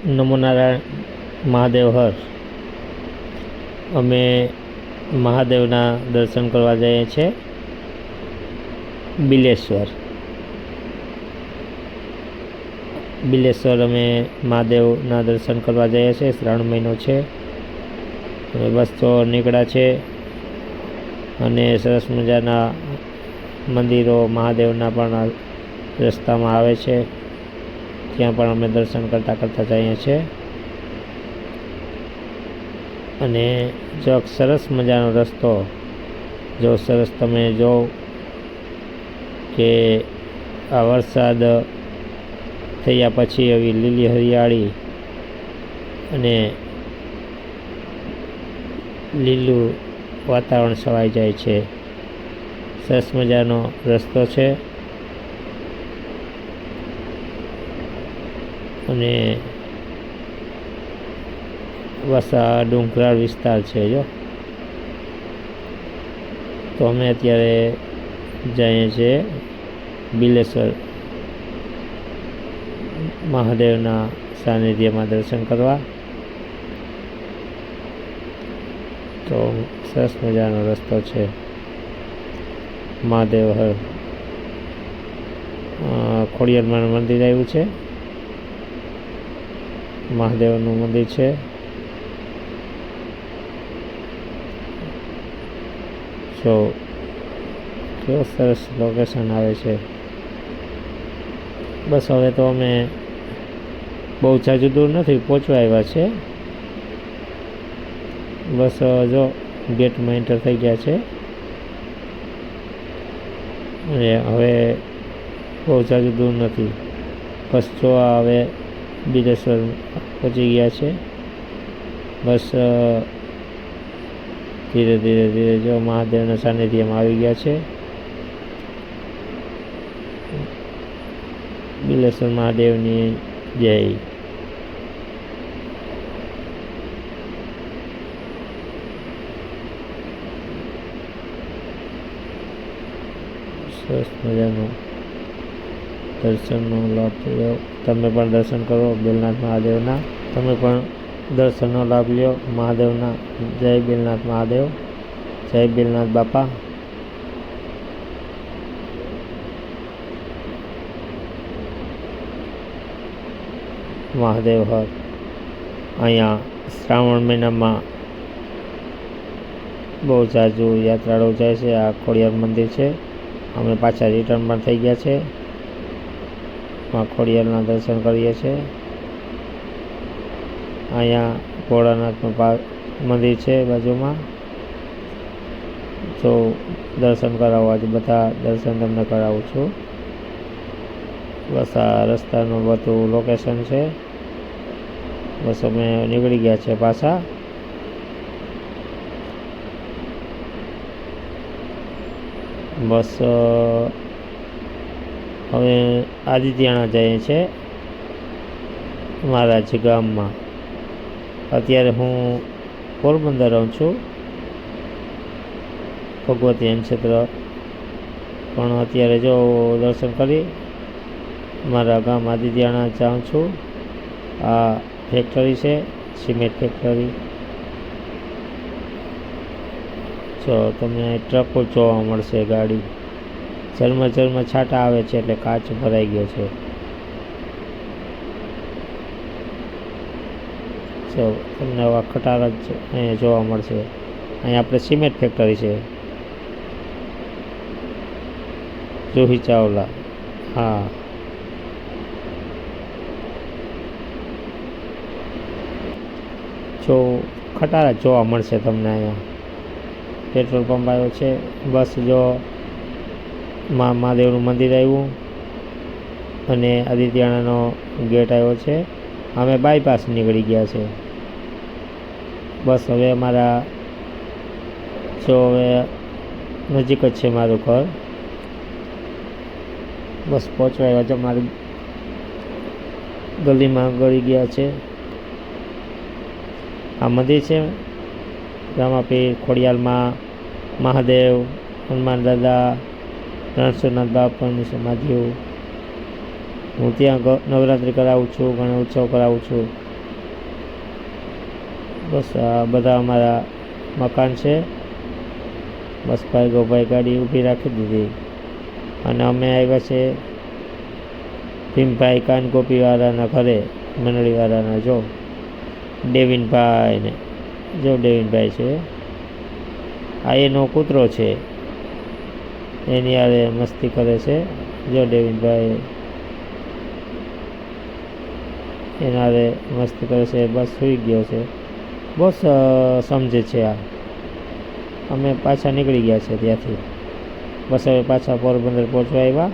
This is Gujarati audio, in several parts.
નમો નારાયણ મહાદેવ હર. અમે મહાદેવના દર્શન કરવા જઈએ છીએ બિલેશ્વર અમે મહાદેવના દર્શન કરવા જઈએ છીએ. શ્રાવણ મહિનો છે, અમે બસ તો નીકળ્યા છે અને સરસ મજાના મંદિરો મહાદેવના પણ રસ્તામાં આવે છે, ત્યાં પણ અમે દર્શન કરતા જઈએ છીએ. અને જો સરસ મજાનો રસ્તો, જો સરસ તમે જો કે આ વરસાદ થયા પછી એવી લીલી હરિયાળી અને લીલું વાતાવરણ છવાઈ જાય છે. સરસ મજાનો રસ્તો છે અને બસ આ ડુંગરાળ વિસ્તાર છે. જો તો અમે અત્યારે જઈએ છીએ બિલેશ્વર મહાદેવના સાનિધ્યમાં દર્શન કરવા. તો સરસ મજાનો રસ્તો છે. મહાદેવ હર. ખોડિયારમાંનું મંદિર આવ્યું છે, મહાદેવનું મંદિર છે. જો કેવું સરસ લોકેશન આવે છે. બસ હવે તો અમે બહુ જાજુ દૂર નથી, પહોંચવા આવ્યા છે. બસ જો ગેટમાં એન્ટર થઈ ગયા છે અને હવે બહુ જાજુ દૂર નથી. બસ જો હવે બિલેશ્વર પહોંચી ગયા છે. બસ ધીરે ધીરે જો મહાદેવના સાનિધ્યમાં આવી ગયા છે. બિલેશ્વર મહાદેવની જય. સરસ મજાનું દર્શનનો લાભ લો. તમે પણ દર્શન કરો બેલનાથ મહાદેવના. તમે પણ દર્શનનો લાભ લ્યો મહાદેવના. જય બેલનાથ મહાદેવ, જય બેલનાથ બાપા. મહાદેવ હર. અહીંયા શ્રાવણ મહિનામાં બહુ જાજુ યાત્રાળુ જાય છે. આ ખોડિયાર મંદિર છે. અમે પાછા રિટર્ન પણ થઈ ગયા છે. ખોડિયારના દર્શન કરીએ છીએ. અહીંયા ભોળાનાથનું મંદિર છે બાજુમાં. જો દર્શન કરાવવા જ બધા દર્શન તમને કરાવું છું. બસ આ રસ્તાનું બધું લોકેશન છે. બસ અમે નીકળી ગયા છે પાછા. બસ હવે આદિત્યાણા જઈએ છીએ મહારાજ ગામમાં. અત્યારે હું પોરબંદર રહું છું, ભગવતી ક્ષેત્ર. પણ અત્યારે જો દર્શન કરી મારા ગામ આદિત્યાણા જાઉં છું. આ ફેક્ટરી છે, સિમેન્ટ ફેક્ટરી. જો તમને ટ્રકો જોવા મળશે, ગાડી. ઝરમર છાંટા આવે છે એટલે કાચ ભરાઈ ગયો છે. જો તમને આવા ખટારા જ અહીંયા જોવા મળશે. અહીંયા આપણે સિમેન્ટ ફેક્ટરી છે, જુહી ચાવલા. હા, જો ખટારા જોવા મળશે તમને અહીંયા. પેટ્રોલ પંપ આવ્યો છે. બસ જો મહાદેવનું મંદિર આવ્યું અને આદિત્યાણાનો ગેટ આવ્યો છે. અમે બાયપાસ નીકળી ગયા છે. બસ હવે અમારા જો હવે નજીક જ છે મારું ઘર. બસ પહોંચવા આવ્યા છે. મારી ગલીમાં ગળી ગયા છે. આ મંદિર છે રામાપીર, ખોડિયારમાં મહાદેવ, હનુમાન દાદા, રણછોડનાથ બાપાની સમાધિઓ. હું ત્યાં નવરાત્રિ કરાવું છું, ગણેશ ઉત્સવ કરાવું છું. બસ આ બધા અમારા મકાન છે. બસ ભાઈ ગાડી ઊભી રાખી દીધી અને અમે આવ્યા છે ભીમભાઈ કાનગોપીવાળાના ઘરે, મંડળીવાળાના. જો ડેવિનભાઈ ને જો ડેવિનભાઈ છે, આ એનો કૂતરો છે, એની હારે મસ્તી કરે છે. જો ડેવિનભાઈ એના હારે મસ્તી કરે છે. બસ સૂઈ ગયો છે, બહુ સમજે છે આ. અમે પાછા નીકળી ગયા છે ત્યાંથી. બસ હવે પાછા પોરબંદર પહોંચવા આવ્યા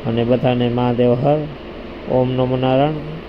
અને બધાને મહાદેવ હર, ઓમ નમો નારાયણ.